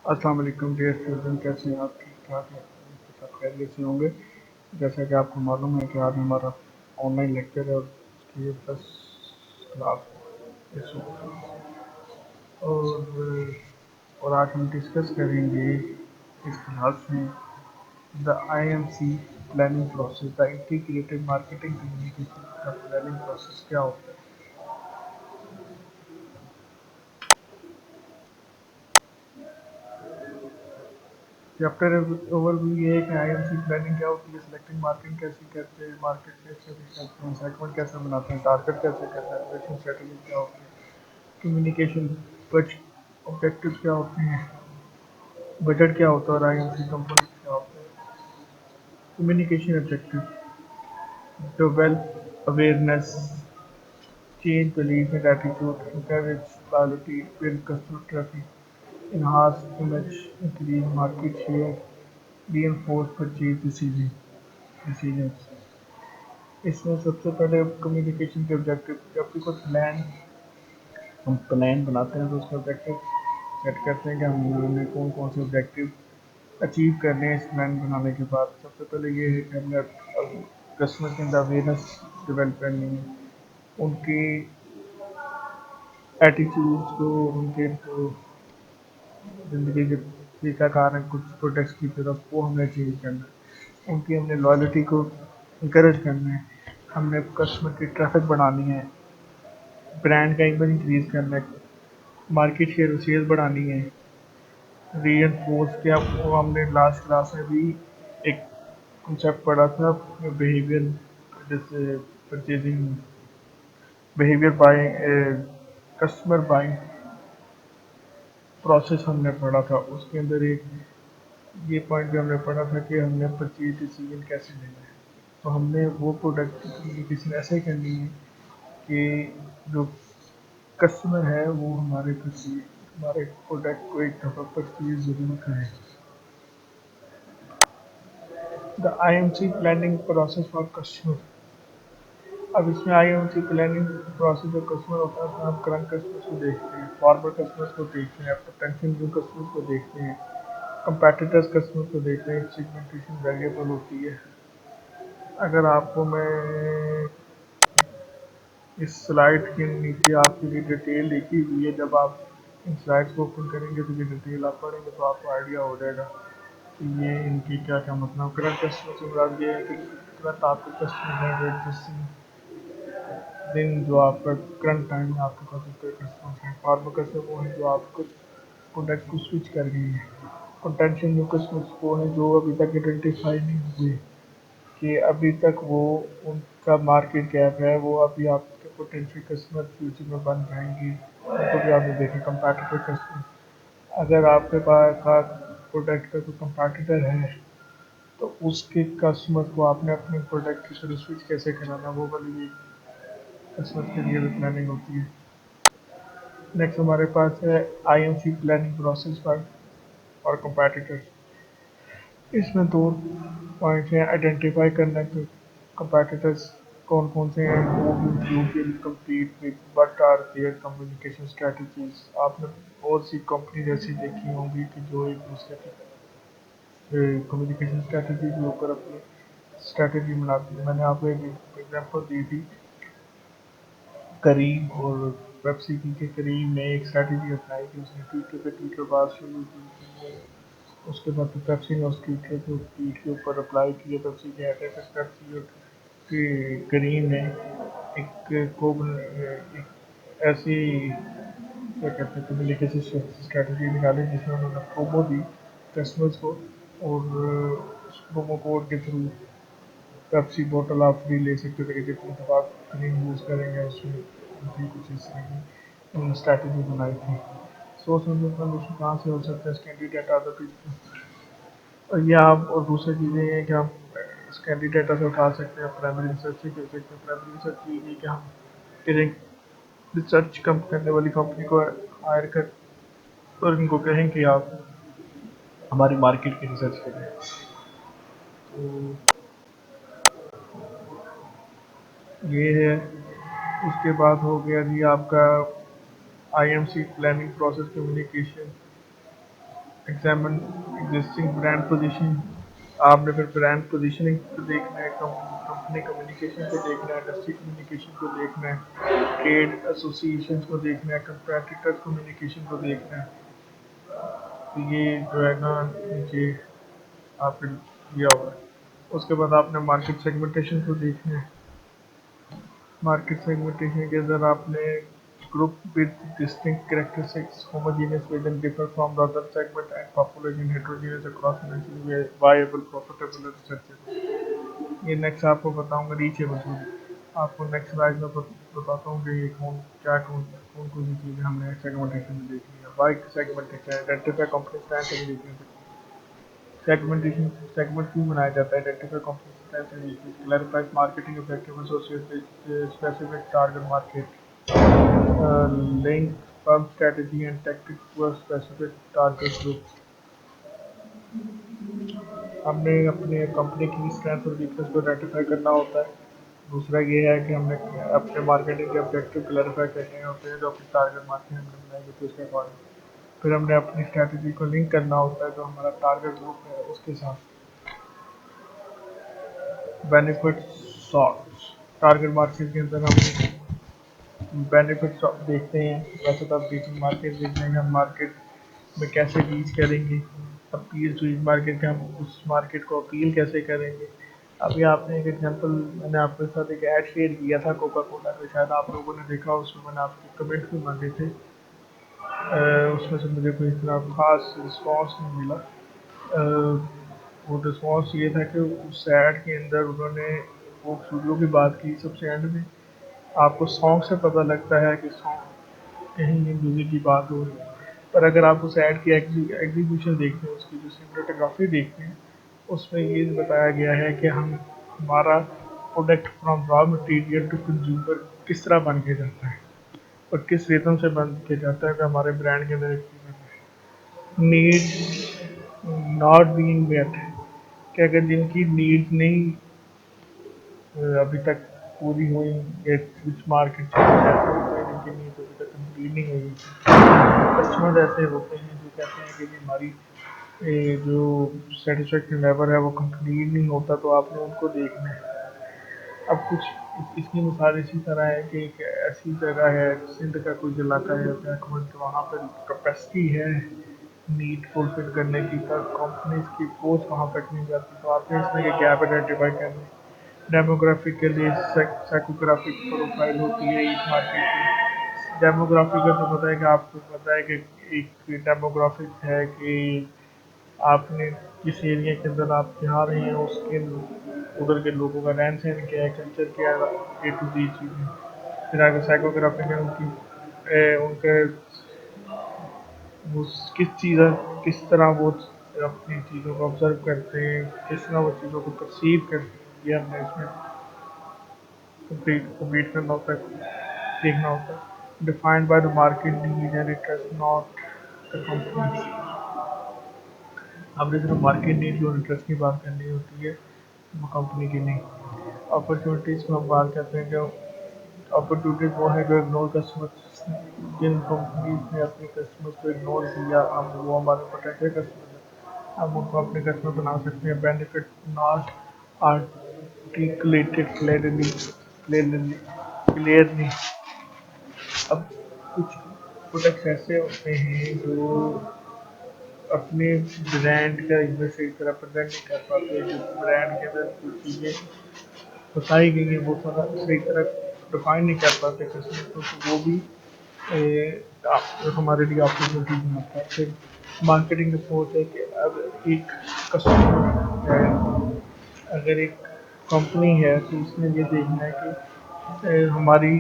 अस्सलाम वालेकुम dear student, कैसे हैं आप? ठीक ठाक हैं? सब खैरियत से होंगे। जैसा कि आपको मालूम है कि आज हमारा ऑनलाइन लेक्चर है और उसकी ये फर्स्ट क्लास है इस वक्त। और आज हम डिस्कस करेंगे इस क्लास में the IMC planning process, the integrated marketing communication का प्लानिंग प्रोसेस क्या होता है। चैप्टर ओवरव्यू ये है कि IMC प्लानिंग क्या होती है, सिलेक्टिंग मार्केट कैसे करते हैं, मार्केट कैसे करते हैं, सेगमेंट कैसे बनाते हैं, टारगेट कैसे करते हैं, ऑपरेशन स्ट्रेटजी क्या होती है, कम्युनिकेशन ऑब्जेक्टिव क्या होते हैं, बजट क्या होता है और IMC कंपोनेंट क्या होते हैं। Communication objective: develop awareness, change belief and attitude, encourage loyalty, build customer traffic, enhance image, increase market share, reinforce purchase decisions। इसमें सबसे पहले कम्युनिकेशन के ऑब्जेक्टिव, जब भी कोई प्लान हम प्लान बनाते हैं तो उसके ऑब्जेक्टिव सेट करते हैं कि हमने कौन कौन से ऑब्जेक्टिव अचीव करने हैं। इस प्लान बनाने के बाद सबसे पहले ये है कि हमने कस्टमर के अंदर अवेयरनेस डेवलप करनी है, उनकी एटीट्यूड्स को, उनके जो ज़िंदगी के तरीक़ाकार हैं कुछ प्रोडक्ट्स की तरफ, वो हमें चेंज करना है। उनकी हमने लॉयल्टी को इंकरेज करना है, हमने कस्टमर की ट्रैफिक बढ़ानी है, ब्रांड का इमेज इंक्रीज करना है, मार्केट शेयर सेल्स बढ़ानी है, रीइंफोर्स किया। वो हमने लास्ट क्लास में भी एक कंसेप्ट पढ़ा था, बिहेवियर, जैसे purchasing behaviour buying, customer buying process हमने पढ़ा था। उसके अंदर एक ये पॉइंट भी हमने पढ़ा था कि हमने परचेज डिसीजन कैसे लेना है। तो हमने वो प्रोडक्ट की कम्युनिकेशन ऐसे ही करनी है कि जो कस्टमर है वो हमारे प्रोडक्ट को एक दफ़ा परचेज ज़रूर करें। The IMC planning process for customer. अब इसमें IMC प्लानिंग प्रोसेस जो कस्टमर होता है उसमें हम करंट कस्टमर्स को देखते हैं, फॉरवर्ड कस्टमर्स को देखते हैं, पोटेंशियल न्यू कस्टमर्स को देखते हैं, कंपेटिटर्स कस्टमर्स को देखते हैं। सेगमेंटेशन वेरिएबल होती है। अगर आपको मैं इस स्लाइड के नीचे आपके लिए डिटेल लिखी हुई है, जब आप इन स्लाइड्स को ओपन करेंगे तो ये डिटेल आप पढ़ेंगे तो आपको आइडिया हो जाएगा कि ये इनकी क्या क्या मतलब। करंट कस्टमर से मुराद ये है कि करंट आपके कस्टमर हैं जो जिस दिन जो आपका करंट टाइम में आपके पास उसके कस्टमर हैं। फॉर्मर कस्टमर वो हैं जो आपको प्रोडक्ट को स्विच कर गए हैं। पोटेंशियल न्यू कस्टमर्स वो हैं जो अभी तक आइडेंटिफाई नहीं हुए कि अभी तक वो उनका मार्केट गैप है, वो अभी आपके पोटेंशियल कस्टमर फ्यूचर में बन जाएंगे, उनको भी आपने देखें। कंपैटिटर कस्टमर, अगर आपके पास प्रोडक्ट का कोई कंपैटिटर है तो उसके कस्टमर को आपने अपने प्रोडक्ट की तरफ स्विच कैसे कराना, वो वाली भी कस्टमर के लिए भी प्लानिंग होती है। नेक्स्ट हमारे पास है IMC planning process for competitors. इसमें दो पॉइंट्स हैं, आइडेंटिफाई करना कि कंपेटिटर्स कौन कौन से हैं, वो you will compete with, what are their communication strategies. आपने बहुत सी कंपनी ऐसी देखी होंगी कि जो एक दूसरे की कम्युनिकेशन स्ट्रेटजी के ऊपर अपनी स्ट्रेटजी बनाती है। मैंने आपको एक एग्जांपल दी थी करीम और पेप्सी की, कि करीम ने एक स्ट्रेटजी अपनाई कि उसने ट्विटर पे ट्विटर बार शुरू की, उसके बाद तो पेप्सी ने उस ट्वीट के ऊपर अप्लाई किया, पेप्सी के एड कर दिए कि करीम ने एक को एक ऐसी क्या कहते हैं कम्युनिकेशन स्ट्रेटजी निकाली जिसमें उन्होंने प्रोमो दी कस्टमर्स को, और उस प्रोमो कोड के थ्रू पेप्सी बोतल आप फ्री ले सकते थे कि जितनी दफ़ा आप क्रीम यूज़ करेंगे उसमें उनकी कुछ इस तरह की उन्होंने स्ट्रैटेजी बनाई थी। सोर्स ऑफ इन्फॉर्मेशन कहाँ से हो सकता है, कैंडिडेट आदर पीपल। और ये आप, और दूसरी चीज़ें ये हैं कि हम इस कैंडिडेटा से उठा सकते हैं, प्राइमरी रिसर्च से कर सकते हैं। प्राइमरी रिसर्च ये है कि हम करें रिसर्च कम करने वाली कंपनी को हायर कर और उनको कहें कि आप हमारी मार्केट की रिसर्च करें। तो ये है। उसके बाद हो गया जी आपका IMC planning process communication examine existing brand position, आपने फिर ब्रांड पोजीशनिंग को देखना है, कंपनी कम्युनिकेशन को देखना है, इंडस्ट्री कम्युनिकेशन को देखना है, ट्रेड एसोसिएशन को देखना है, कंपेटिटर कम्युनिकेशन को देखना है। तो ये जो है ना नीचे आपने दिया हुआ है। उसके बाद आपने मार्केट सेगमेंटेशन को देखना है। मार्केट सेगमेंटेशन के अंदर आपने group with distinct characteristics, homogeneous within differ from the other segment and population heterogeneous across financially viable, profitable and searchable। ये नेक्स्ट आपको बताऊंगा रीचेबल सॉरी। आपको नेक्स्ट स्लाइड में बताता हूँ कि ये कौन कौन सी चीज़ें हमने सेगमेंटेशन में देखी है। Why segmentation identify company strength and weakness. Segmentation segment क्यों बनाया जाता है? Identify company strength and weakness, clarifies marketing objective associated specific target market, link firm strategy and tactic to a specific target group. हमने अपने company की strength और weakness को identify करना होता है। दूसरा ये है कि हमने अपने मार्केटिंग के ऑब्जेक्टिव क्लैरिफाई करने होते हैं जो अपनी टारगेट मार्केट हमने बनाएंगे तो उसके अकॉर्डिंग। फिर हमने अपनी स्ट्रेटजी को लिंक करना होता है जो हमारा टारगेट ग्रुप है उसके साथ। बेनिफिट शॉर्ट्स, टारगेट मार्केट के अंदर हम बेनिफिट देखते हैं। वैसे तो आप रीचिंग मार्केट देख लेंगे, हम मार्केट में कैसे रीच करेंगे, अपील टू रीच मार्केट के हम उस मार्केट को अपील कैसे करेंगे। अभी आपने एक एग्जांपल मैंने आपके साथ एक ऐड शेयर किया था कोका कोला का, शायद आप लोगों ने देखा, उसमें मैंने आपके कमेंट भी मांगे थे। उसमें से मुझे कोई इतना खास रिस्पॉन्स नहीं मिला। वो रिस्पॉन्स ये था कि उस ऐड के अंदर उन्होंने वो स्टूडियो की बात की सबसे एंड में। आपको सॉन्ग से पता लगता है कि सॉन्ग कहीं ये म्यूज़िक की बात हो रही है, पर अगर आप उस ऐड की एग्जीक्यूशन देखते हैं, उसकी जो सिनेमेटोग्राफी देखते हैं, उसमें ये बताया गया है कि हम हमारा product from raw material to consumer किस तरह बन के जाता है और किस रिदम से बन के जाता है कि हमारे ब्रांड के अंदर नीड्स नॉट बीइंग मेट, कि अगर जिनकी नीड्स नहीं अभी तक पूरी हुई या कुछ मार्केट ऐसे होते हैं जिनकी नीड्स अभी तक कंप्लीट नहीं हुई। कस्टमर ऐसे होते हैं जो कहते हैं कि जी हमारी जो सेटिस्फेक्शन लेवल है वो कंप्लीट नहीं होता, तो आपने उनको देखना है। अब कुछ इसकी मिसाल इसी तरह है कि एक ऐसी जगह है सिंध का कोई इलाका है बैकवर्ड, वहाँ पर कैपेसिटी है नीड फुलफिल करने की, पर कंपनीज की पहुंच वहाँ तक नहीं जाती, तो आपने इसमें ये गैप आइडेंटिफाई करना है। डेमोग्राफिक के लिए साइकोग्राफिक प्रोफाइल होती है इस मार्केट की। डेमोग्राफिक का तो पता है कि आपको पता है कि एक डेमोग्राफिक है कि आपने किस एरिया के अंदर आप जहाँ रहे हैं उसके उधर के लोगों का रहन सहन क्या है, कल्चर क्या है, ए टू जी चीज़ें। फिर आगे साइकोग्राफिक है उनकी उनके वो किस तरह वो अपनी चीज़ों को ऑब्जर्व करते हैं, किस तरह वो चीज़ों को परसीव करते हैं, ये हमने इसमें कंप्लीट करना होता है, देखना होता है। Defined by the market need and it does not the company. हमने सिर्फ मार्केट नीड और इंटरेस्ट की बात करनी होती है, वो कंपनी की नहीं। अपॉर्चुनिटीज़ में हम बात करते हैं जो अपॉर्चुनिटीज़ वो है जो इग्नोर कस्टमर्स, जिन कंपनीज ने अपने कस्टमर्स को इग्नोर किया, हम वो हमारे पोटेंशियल कस्टमर हैं, हम उनको अपने कस्टमर बना सकते हैं। Benefit not articulated clearly. अब कुछ प्रोडक्ट्स ऐसे होते हैं जो अपने ब्रांड का इमेज सही तरह प्रेजेंट नहीं कर पाते, जो ब्रांड के अंदर जो चीज़ें बताई गई हैं वो थोड़ा सही तरह डिफाइन नहीं कर पाते कस्टमर को, तो वो भी हमारे लिए अपॉर्चुनिटी बनाता है। फिर मार्केटिंग अप्रोच है कि अब एक कस्टमर है, अगर एक कंपनी है तो उसने ये देखना है कि हमारी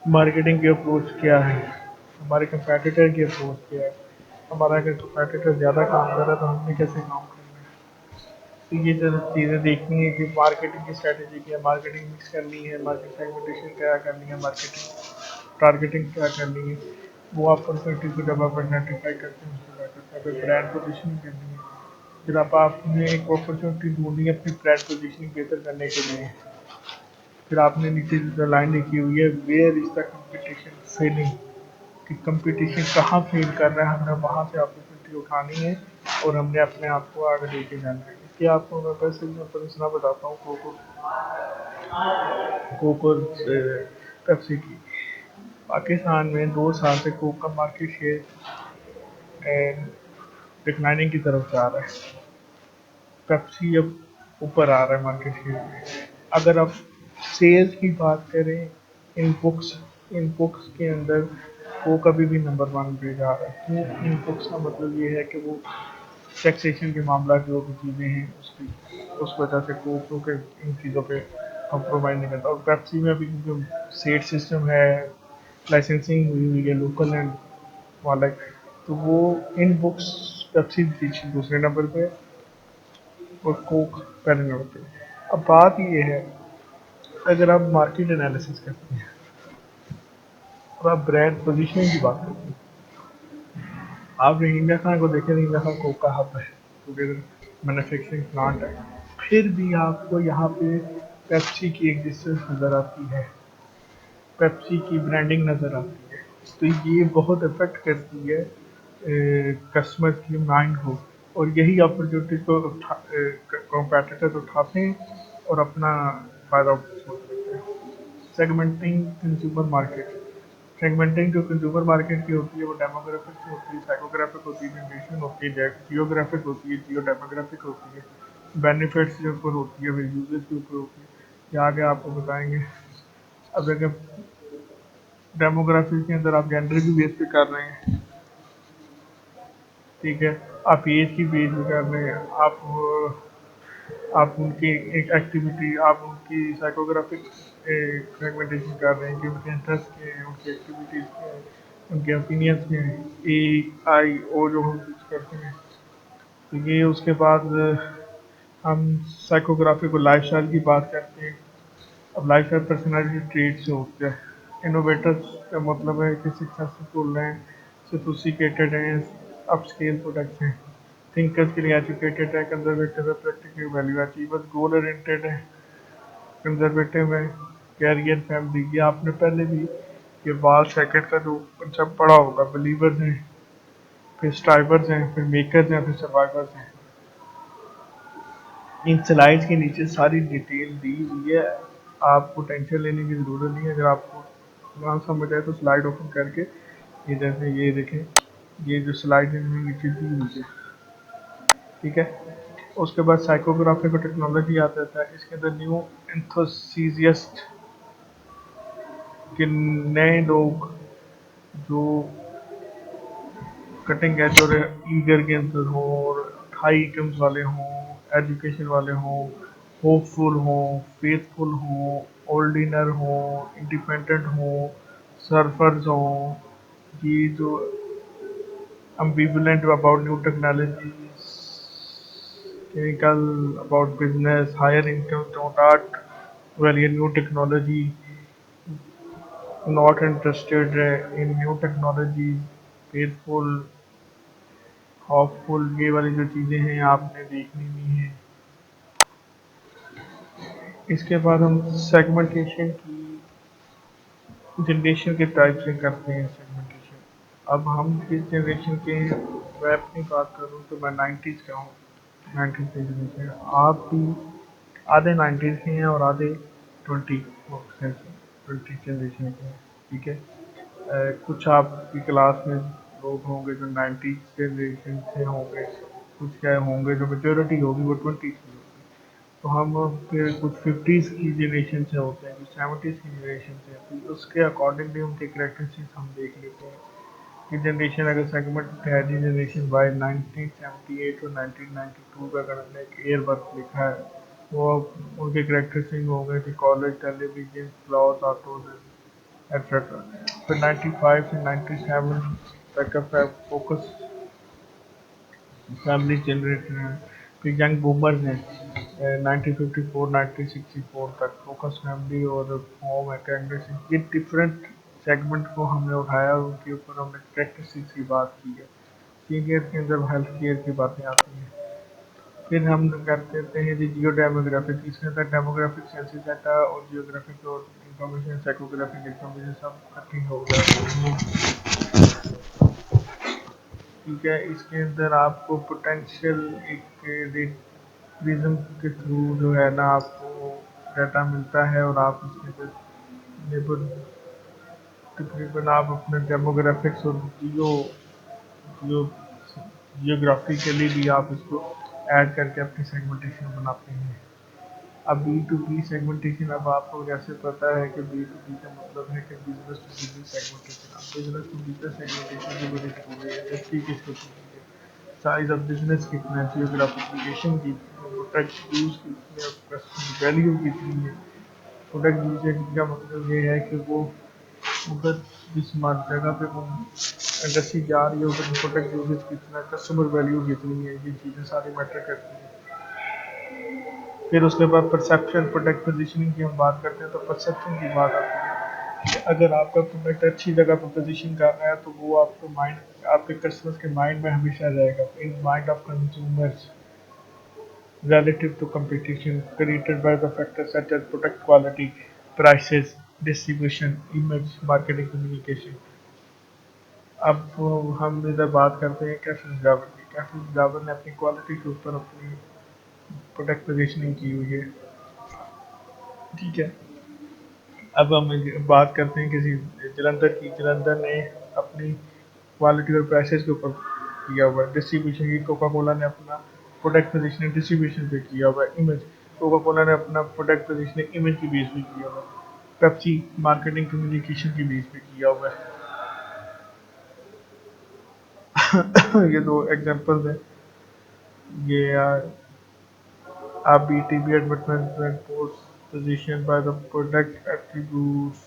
मार्केटिंग की अप्रोच क्या है, हमारे कंपेटिटर की अप्रोच क्या है, हमारा अगर कंपेटिटर ज़्यादा काम कर रहा है तो हमने कैसे काम करना है। तो ये जो चीज़ें देखनी है कि मार्केटिंग की स्ट्रैटेजी क्या है, मार्केटिंग मिक्स करनी है, मार्केट सेगमेंटेशन क्या करनी है, मार्केटिंग टारगेटिंग क्या करनी है, वो आप परस्पेक्टिव को जब आप आइडेंटिफाई करते हैं उसके बाद करते हैं। फिर ब्रांड पोजिशनिंग करनी है, फिर आप आपने एक अपॉर्चुनिटी ढूंढनी है अपनी ब्रांड पोजिशनिंग बेहतर करने के लिए। फिर आपने नीचे जो लाइन लिखी हुई है where is the competition failing, कि कंपटीशन कहाँ फेल कर रहा है, हमने वहाँ से अपॉर्चुनिटी उठानी है और हमने अपने आप को आगे लेके जाना है। इसलिए आपको मैं बस एग्जाम्पल इतना बताता हूँ कोको पेप्सी की। पाकिस्तान में 2 साल से कोक का मार्केट शेयर डिक्लाइनिंग की तरफ जा रहा है। पेप्सी अब ऊपर आ रहा है मार्केट शेयर में। अगर आप सेल्स की बात करें इन बुक्स के अंदर वो कभी भी नंबर 1 पे जा रहा है। तो इन बुक्स का मतलब ये है कि वो टैक्सेशन के मामला जो भी चीज़ें हैं उसकी उस वजह से कोको के इन चीज़ों पे कॉम्प्रोमाइज़ नहीं करता। और पेप्सी में अभी जो सेट सिस्टम है, लाइसेंसिंग हुई हुई है लोकल एंड वाला, तो वो इन बुक्स पेप्सी दूसरे नंबर पे और कोक पहले नंबर पे। अब बात ये है, अगर आप मार्केट एनालिसिस करते हैं और आप ब्रांड पोजीशनिंग की बात करते हैं, आप रहीम खान को देखें, रहीम खान कोक का हब है क्योंकि मैन्युफैक्चरिंग प्लांट है। फिर भी आपको यहाँ पे पेप्सी की एग्जिस्टेंस नज़र आती है, पेप्सी की ब्रांडिंग नज़र आती है। तो ये बहुत इफेक्ट करती है कस्टमर की माइंड को, और यही अपॉर्चुनिटी को कॉम्पिटिटर उठाते हैं और अपना फ़ायदा उठाते हैं। सेगमेंटिंग कंज्यूमर मार्केट, सेगमेंटिंग जो कंज्यूमर मार्केट की होती है वो डेमोग्राफिक की होती है, साइकोग्राफिक होती है, जनरेशन होती है, जियोग्राफिक होती है, जियो डेमोग्राफिक होती है, बेनिफिट्स के ऊपर होती है, यूजेस के ऊपर होती है। ये आगे आपको बताएंगे। अब अगर डेमोग्राफी के अंदर आप जेंडर की बेस पे कर रहे हैं, ठीक है, आप एज की बेस पे कर रहे हैं, आप उनकी एक एक्टिविटी, आप उनकी साइकोग्राफिक फ्रेगमेंटेशन कर रहे हैं कि उनके इंटरेस्ट क्या हैं, उनकी एक्टिविटीज़ क्या हैं, उनके ओपिनियंस क्या हैं, ए आई ओ जो हम यूज करते हैं। तो ये उसके बाद हम साइकोग्राफी को लाइफस्टाइल की बात करते हैं। अब लाइफस्टाइल पर्सनैलिटी ट्रेट से होता है। इनोवेटर्स का मतलब है कि सक्सेसफुल हैं, सोफिस्टिकेटेड हैं, अपस्केल प्रोडक्ट्स हैं। थिंकर्स के लिए एजुकेटेड है, कंजर्वेटिव है, practical value achievers, goal oriented है, कंजर्वेटिव है, कैरियर फैमिली। ये आपने पहले भी ये वाल सेकंड का जो कंसेप्ट पढ़ा होगा। बिलीवर्स हैं, फिर स्ट्राइवर्स हैं, फिर मेकर्स हैं, फिर सर्वाइवर्स हैं। इन स्लाइड्स के नीचे सारी डिटेल दी हुई है, आपको टेंशन लेने की ज़रूरत नहीं है। अगर आपको ना समझ आए तो स्लाइड ओपन करके ये जैसे ये देखें, ये जो स्लाइड है नीचे दी हुई है, ठीक है। उसके बाद साइकोग्राफी को टेक्नोलॉजी आ जाता है। इसके अंदर न्यू एंथोसियस्ट के नए लोग जो कटिंग एज और ईगर के अंदर हो, और हाई इनकम्स वाले हों, एजुकेशन वाले हों, होपफुल हों, फेथफुल हों, ओल्डिनर हों, इंडिपेंडेंट हों, सर्फर्स हों, ये जो ambivalent about new technologies, cynical about business, higher income, not value new technology, not interested in new technologies, faithful, hopeful, ये वाली जो चीज़ें हैं आपने देखनी नहीं है। इसके बाद हम सेगमेंटेशन की जनरेशन के टाइप से करते हैं सेगमेंटेशन। अब हम किस जनरेशन के हैं, मैं अपनी बात करूँ तो मैं 90s का हूँ, 90s के जनरेशन। आप भी आधे 90s के हैं और आधे 20 जनरेशन के हैं, ठीक है। कुछ आपकी क्लास में लोग होंगे जो 90s जनरेशन से होंगे, कुछ क्या होंगे जो मेजोरिटी होगी वो 20s की होगी। तो हम फिर कुछ 50s की जनरेशन से होते हैं, कुछ 70s की जनरेशन से, तो उसके अकॉर्डिंगली उनके करेक्टरिस्टिक्स हम देख लेते हैं कि जनरेशन अगर सेगमेंट है जी जनरेशन बाय 1978 और 1992 का अगर हमने एक ईयर बर्थ लिखा है, वो उनके करेक्टरिस्टिक हो गए कि college, television, cloth, autos etcetera. फिर 95 से 97 तक का फोकस फैमिली जनरेशन है। फिर यंग बूमर्स हैं 1954 1964 तक, फोकस फैमिली और होम एकेडमिक। ये डिफरेंट सेगमेंट को हमने उठाया, उनके ऊपर हमने प्रैक्टिसेस की बात की है। सीनियर के अंदर हेल्थ केयर की बातें आती हैं। फिर हम कर देते हैं जी जियो डेमोग्राफिक। इसके अंदर डेमोग्राफिक, सेंसस डाटा और जियोग्राफिक और इंफॉर्मेशन, साइकोग्राफिक इंफॉर्मेशन सब इकट्ठी हो जाती है। ठीक है, इसके अंदर आपको पोटेंशियल एक प्रिज्म के थ्रू जो है ना आपको डाटा मिलता है, और आप इसके अंदर लेबर तकरीबन आप अपने डेमोग्राफिक्स और जियो जियोग्राफिकली भी आप इसको ऐड करके अपनी सेगमेंटेशन बनाते हैं। अब बी टू बी सेगमेंटेशन, अब आपको जैसे पता है कि बी टू बी का मतलब है कि बिजनेस टू बिजनेस सेगमेंटेशन। अब बिजनेस टू बिजनेस सेगमेंटेशन की बड़ी जरूरी है। इंडस्ट्री किसको चाहिए, साइज ऑफ बिजनेस कितना है, जियोग्राफिकेशन की, प्रोडक्ट यूज कितनी है, कस्टमर वैल्यू कितनी है। प्रोडक्ट यूजेज का मतलब ये है कि वो उधर जिस जगह पे वो इंडस्ट्री जा रही है उधर प्रोडक्ट यूजेज कितना है, कस्टमर वैल्यू कितनी है, ये चीज़ें सारी मैटर करती हैं। फिर उसके बाद परसेप्शन, प्रोडक्ट पोजीशनिंग की हम बात करते हैं तो परसेप्शन की बात आती है कि अगर आपका प्रोडक्ट अच्छी जगह पर पोजीशन कर रहा है तो वो आपको माइंड, आपके कस्टमर्स के माइंड में हमेशा रहेगा, in mind of consumers relative to competition created by the factors such as product quality, prices, distribution, image, marketing, communication. अब हम इधर बात करते हैं कैफे जावर की। कैफे जावर ने अपनी क्वालिटी के ऊपर अपनी प्रोडक्ट पोजीशनिंग की हुई है, ठीक है। अब हम बात करते हैं किसी जलंधर की। जलंधर ने अपनी क्वालिटी और प्राइसेस के ऊपर किया हुआ है। डिस्ट्रीब्यूशन की कोका कोला ने अपना प्रोडक्ट पोजीशनिंग डिस्ट्रीब्यूशन पे किया हुआ है। इमेज, कोका कोला ने अपना प्रोडक्ट पोजीशनिंग इमेज की बेस पे किया हुआ है। पेप्सी मार्केटिंग कम्युनिकेशन की बेस पे किया हुआ है। ये दो एग्जांपल्स हैं। ये आप BTB advertisement post positioned by the product attributes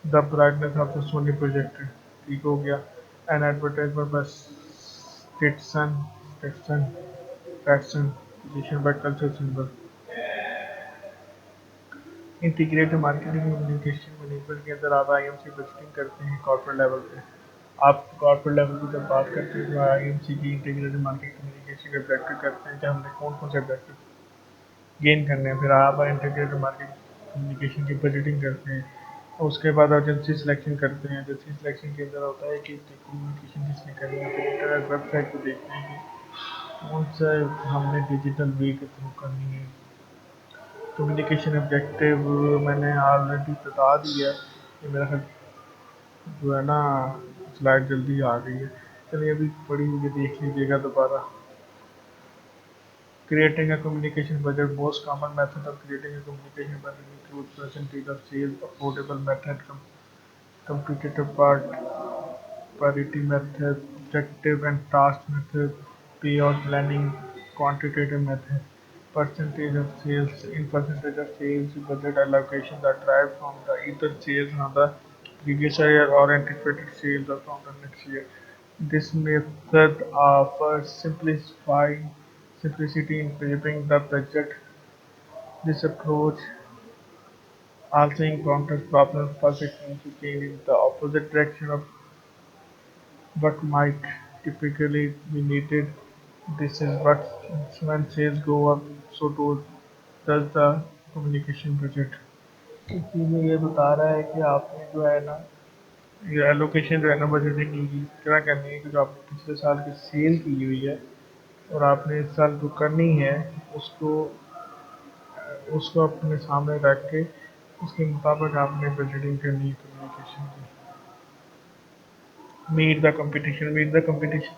the brightness of the Sony projected, ठीक हो गया। An advertisement by Stetson Stetson faction position by culture symbol. Integrated marketing communication management के अंदर आप IMC बजटिंग करते हैं कॉर्पोरेट लेवल पे। आप कॉर्पोरेट लेवल की जब बात करते हैं तो IMC की इंटीग्रेटेड मार्केटिंग कम्युनिकेशन के ऑब्जेक्टिव करते हैं कि हमने कौन कौन से ऑब्जेक्टिव गेन करने हैं। फिर आप इंटीग्रेटेड मार्केट कम्युनिकेशन की बजटिंग करते हैं, और उसके बाद एजेंसी सिलेक्शन करते हैं। एजेंसी सिलेक्शन के अंदर होता है कि कम्युनिकेशन किसने करनी है। फिर इंटरनेट वेबसाइट को देखते हैं कि कौन सा हमने डिजिटल वे के थ्रू करनी है। कम्युनिकेशन ऑब्जेक्टिव मैंने ऑलरेडी बता दिया है, ये मेरा ख्याल जो है ना स्लाइड जल्दी आ गई है। चलिए अभी पढ़ी हुई देख लीजिएगा दोबारा। Creating a communication budget. Most common method of creating a communication budget include percentage of sales, affordable method, competitive parity method, objective and task method, payout planning, quantitative method. Percentage of sales. In percentage of sales, budget allocations are derived from the either sales from the previous year or anticipated sales or from the next year. This method offers simplifying simplicity in shaping the budget. This approach also encounters problems first it means to change in the opposite direction of what might typically be needed. This is what when sales go up, so does the communication budget. इसमें ये बता रहा है कि आपने जो है ना ये एलोकेशन जो है ना बजटिंग की क्या करनी है कि जो आपने पिछले साल की सेल की हुई है और आपने इस साल जो करनी है उसको उसको अपने सामने रख के उसके मुताबिक आपने बजटिंग करनी है कम्युनिकेशन की। मीट द कंपटीशन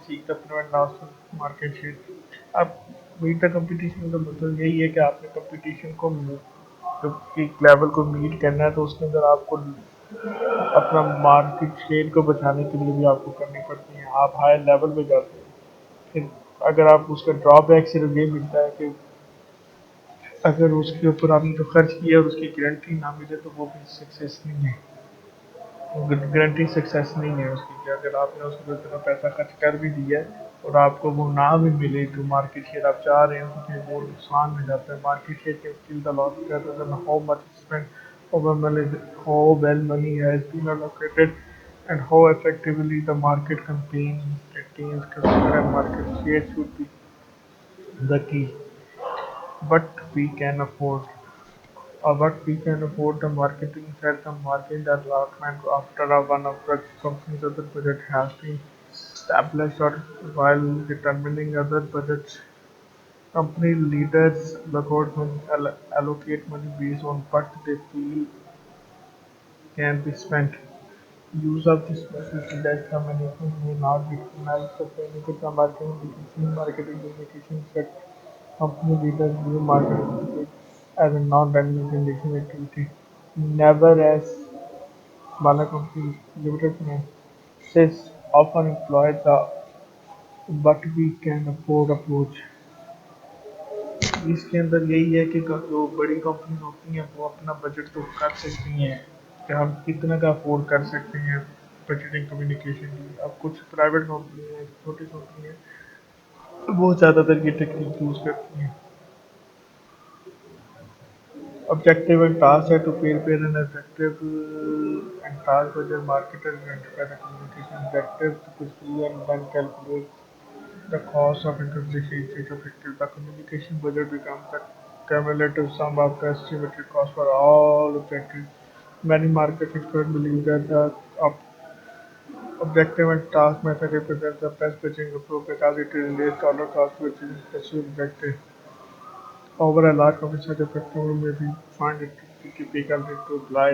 सीख the prevent loss market share. अब मीट द कंपटीशन का मतलब यही है कि आपने कंपटीशन को जब एक लेवल को मीट करना है तो उसके अंदर आपको अपना मार्केट शेयर को बचाने के लिए भी आपको करनी पड़ती है। आप हाई लेवल पे जाते हैं, फिर अगर आप उसका ड्रॉबैक सिर्फ ये मिलता है कि अगर उसके ऊपर आपने जो खर्च किया और उसकी गारंटी ना मिले तो वो भी सक्सेस नहीं है। गारंटी सक्सेस नहीं है उसकी कि अगर आपने उसको इतना पैसा खर्च कर भी दिया है और आपको वो ना भी मिले जो मार्केट शेयर आप चाह रहे हैं तो फिर वो नुकसान में जाता है। मार्केट शेयर के kill the loss rather than how much spent, how well money has been allocated and how effectively the market campaign retains customer and market share should be the key. But we can afford what we can afford the marketing side, the margin development after one of the company's other budget has been. established or while determining other budgets. Company leaders allocate money based on what they feel can be spent. Use of this process that the management may not be recognized sustainable the marketing communication set company leaders view marketing as a non-revenue generation activity, never as smaller companies. Limited finances often employ the but we can afford approach. इसके अंदर यही है कि जो बड़ी company होती हैं वो अपना बजट तो कर सकती हैं कि हम कितना का अफोर्ड कर सकते हैं बजटिंग कम्युनिकेशन की। अब कुछ प्राइवेट कंपनी है, छोटी कंपनी है, वो ज़्यादातर ये टेक्निक यूज़ करती हैं। Objective and task है to prepare an effective and task budget marketer identify the communication objective to pursue and then calculate the cost of accomplishing each objective. The communication budget becomes the cumulative sum of the estimated cost for all objectives. Many market experts believe that the objective and task method represents the best budgeting approach because it relates dollar cost to achieving specific objective. However, a large company such as Factor may be find it difficult to apply.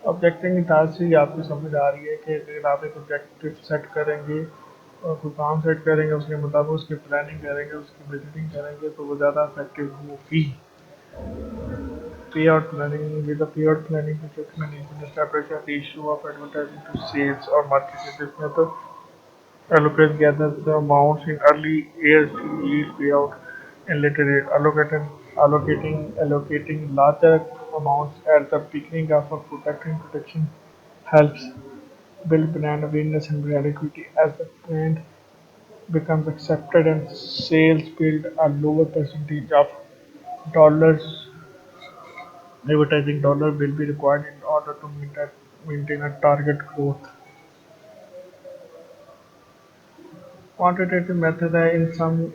Objective की तार से ही आपको समझ आ रही है कि अगर आप एक ऑब्जेक्टिव सेट करेंगे और कोई काम सेट करेंगे उसके मुताबिक उसकी प्लानिंग करेंगे उसकी बजटिंग करेंगे तो वो ज़्यादा इफेक्टिव होगी। Pay out planning with the pay out planning project management establish a ratio of advertising to sales और मार्केटिंग जिसमें तो allocate gather the amounts in early years to yield payout in later years. Allocating larger amounts at the beginning of a protection helps build brand awareness and brand equity. As the brand becomes accepted and sales build a lower percentage of dollars advertising dollar will be required in order to maintain a target growth. Quantitative method in some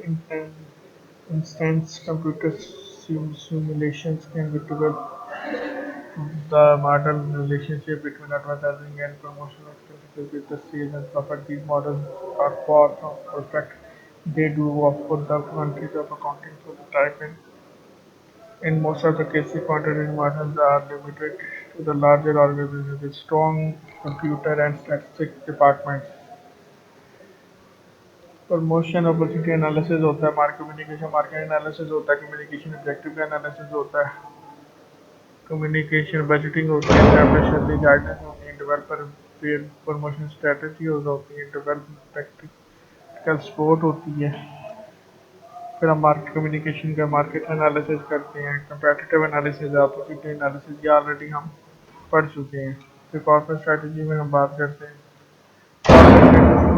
instance computer simulations can be developed the model relationship between advertising and promotional expenses with the sales and profit. These models are far from perfect. They do offer the advantage of accounting for the type in most of the cases quantitative models are limited to the larger organizations with strong computer and statistics departments. Promotion opportunity analysis होता है, market communication market analysis होता है, communication objective का analysis होता है, communication budgeting होती है, establish guidance होती है, डेवलपर फिर प्रमोशन स्ट्रेटजी होती है, डेवलप प्रैक्टिकल सपोर्ट होती है, फिर हम मार्केट कम्युनिकेशन का मार्केट एनालिसिस करते हैं, कंपेटिटिव एनालिसिस अपॉर्चुनिटी एनालिसिस ये ऑलरेडी हम पढ़ चुके हैं। फिर कॉर्पोरेट स्ट्रेटजी में हम बात करते हैं।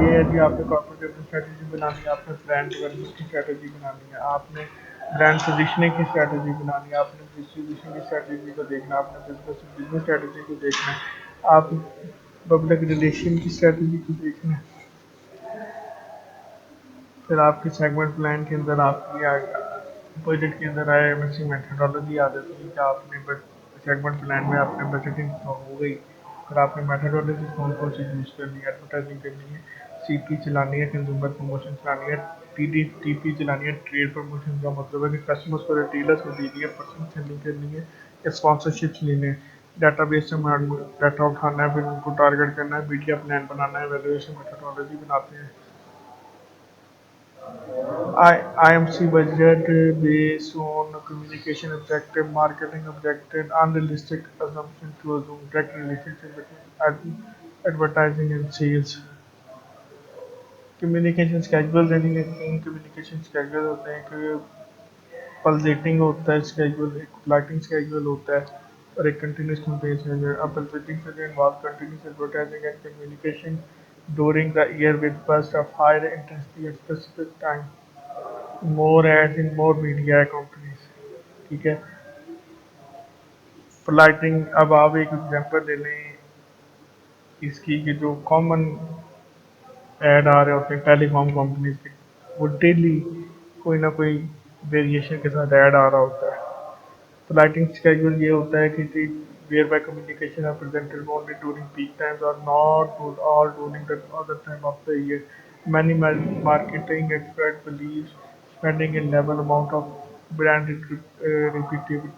ये है जी आपने कॉर्पोरेट स्ट्रेटजी बनानी है, आपने ब्रांड डेवलपमेंट की स्ट्रेटजी बनानी है, आपने ब्रांड पोजिशनिंग की स्ट्रेटजी बनानी है, आपने डिस्ट्रीब्यूशन की स्ट्रेटजी को देखना है, आपने बिजनेस स्ट्रेटजी को देखना है, आप पब्लिक रिलेशन की स्ट्रेटजी को देखना है। फिर आपके सेगमेंट प्लान के अंदर आपकी बजट के अंदर आए एमएससी मेथडोलॉजी आ जाती है कि आपने सेगमेंट प्लान में आपने बजटिंग हो गई, फिर आपने मेथडोलॉजी कौन कौन सी यूज़ करनी है, एडवर्टाइजिंग करनी है, सीपी चलानी है, कंज्यूमर प्रमोशन चलानी है, टीपी चलानी है, ट्रेड प्रमोशन का मतलब है कि कस्टमर्स को रिटेलर्स को देनी है, पर्सनल सेलिंग करनी है या स्पॉन्सरशिप्स लेने हैं, डाटाबेस से डाटा उठाना है, फिर उनको टारगेट करना है, मीडिया प्लान बनाना है, वैल्यूएशन मेथडोलॉजी बनाते हैं। IMC budget based on communication objective, marketing objective, unrealistic assumption to assume direct relationship between advertising and sales. Communication schedule यानी कि तीन communication schedule होते हैं कि pulsating होता है schedule, एक flighting schedule होता है और एक continuous campaign schedule. A pulsating schedule involves continuous advertising and communication during the year with bursts of higher intensity at specific time. More ads in more media companies. ठीक है, flighting अब आप एक example ले लें इसकी कि जो कॉमन ऐड आ रहे होते हैं टेलीकॉम कंपनीज के, वो डेली कोई ना कोई वेरिएशन के साथ ऐड आ रहा होता है। फ्लाइटिंग स्केड्यूल ये होता है कि whereby communication are presented only during peak times और not all during the other time of the year. Many marketing experts believe spending a level amount of branded repetitively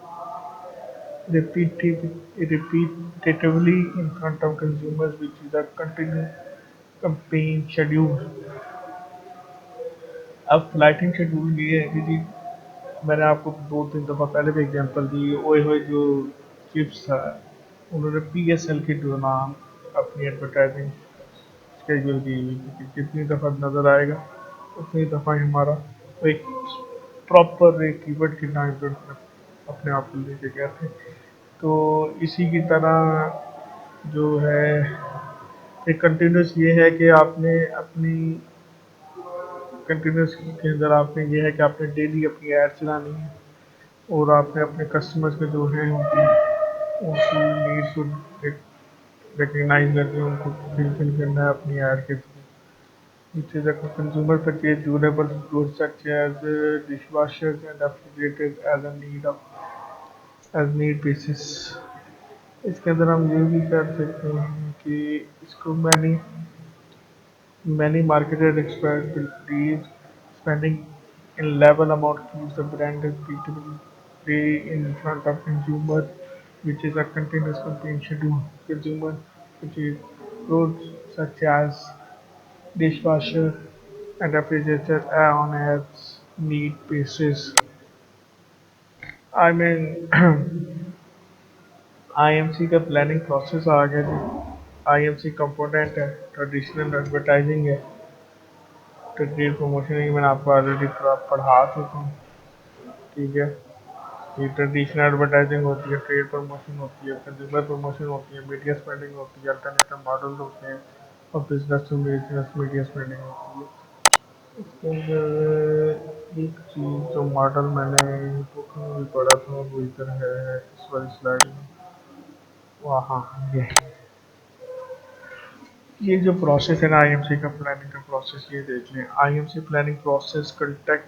in front of consumers, which is a continuous campaign schedule. अब flighting schedule ये है कि जी मैंने आपको 2-3 दफ़ा पहले भी example दी, ओए होए जो चिप्स था उन्होंने पीएसएल के दौरान अपनी एडवर्टाइजिंग शेड्यूल की हुई थी कि जितनी दफ़ा नज़र आएगा उतनी दफ़ा ही हमारा एक प्रॉपर एक कीवर्ड के टाइम पर अपने आप को लेके गए थे। तो इसी की तरह जो है एक कंटिन्यूस ये है कि आपने अपनी कंटिन्यूस के अंदर आपने ये है कि आपने डेली अपनी ऐड चलानी है और आपने अपने कस्टमर्स के जो हैं उनकी नीड्स को रिकग्नाइज करके उनको फिलफिल करना है अपनी ऐड के through. Which is a consumer purchase durable goods such as dishwashers and refrigerators as need basis। इसके अंदर हम ये भी कर सकते हैं कि इसको many marketed experts believe spending in level amount keeps the brand repeatedly in front of consumer, which is a continuous campaign schedule. Consumer purchase goods such as dishwasher and refrigerator are on as need basis। I mean IMC का planning process आ गया जी। IMC component है, traditional advertising है, trade promotion है, ये मैंने आपको already पढ़ा चुका हूँ। ठीक है, ये ट्रेडिशनल एडवर्टाइजिंग होती है, ट्रेड प्रमोशन होती है, कंज्यूमर प्रमोशन होती है, मीडिया स्पेंडिंग होती है, अल्टरनेटिव मॉडल होते हैं और business to business media spending होती है। इसके अंदर एक चीज़ जो मॉडल मैंने बुक में भी पढ़ा था वो इधर है इस वाली स्लाइड में। वहाँ ये जो प्रोसेस है ना आईएमसी का प्लानिंग का प्रोसेस, ये देख लें। IMC planning process contact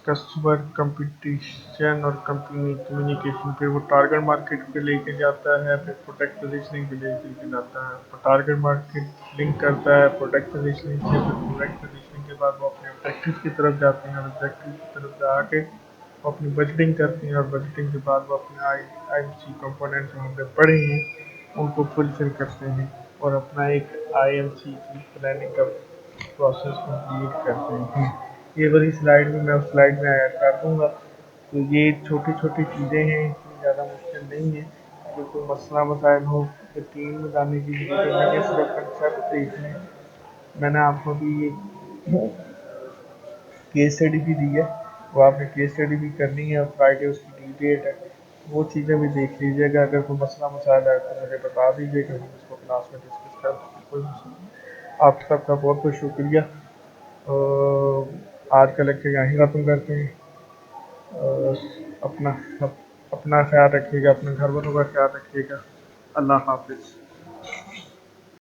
customer competition और कम्युनिकेशन, फिर वो टारगेट मार्केट पे लेके जाता है, फिर प्रोडक्ट पोजीशनिंग पे लेके जाता है, तो टारगेट मार्केट लिंक करता है प्रोडक्ट पोजीशनिंग से, फिर प्रोडक्ट पोजीशनिंग के बाद वो अपने ऑब्जेक्टिव की तरफ जाते हैं और ऑब्जेक्टिव की तरफ जाके वो अपनी बजटिंग करते हैं और बजटिंग के बाद वो अपने आईएमसी कंपोनेंट्स जो हमने पढ़े हैं उनको फुलफिल करते हैं और अपना एक आईएमसी की प्लानिंग का प्रोसेस कंप्लीट करते हैं। ये वाली स्लाइड में मैं उस स्लाइड में ऐड कर दूंगा। तो ये छोटी छोटी चीज़ें हैं, इतनी ज़्यादा मुश्किल नहीं है। जो कोई मसला मसाइल हो तो टीम में जाने की जरूरत नहीं है, सिर्फ कंसेप्ट देखने हैं। मैंने आपको भी ये केस स्टडी भी दी है, वो आपने केस स्टडी भी करनी है और फ्राइडे उसकी ड्यू डेट है, वो चीज़ें भी देख लीजिएगा। अगर कोई मसला मसाइल है तो मुझे बता दीजिएगा, हम उसको क्लास में डिस्कस कर देंगे, कोई मसला नहीं। आप सबका बहुत बहुत शुक्रिया। आज का लेक्चर यहीं ख़त्म करते हैं। अपना अपना ख्याल रखिएगा, अपने घर वालों का ख्याल रखिएगा। अल्लाह हाफिज़।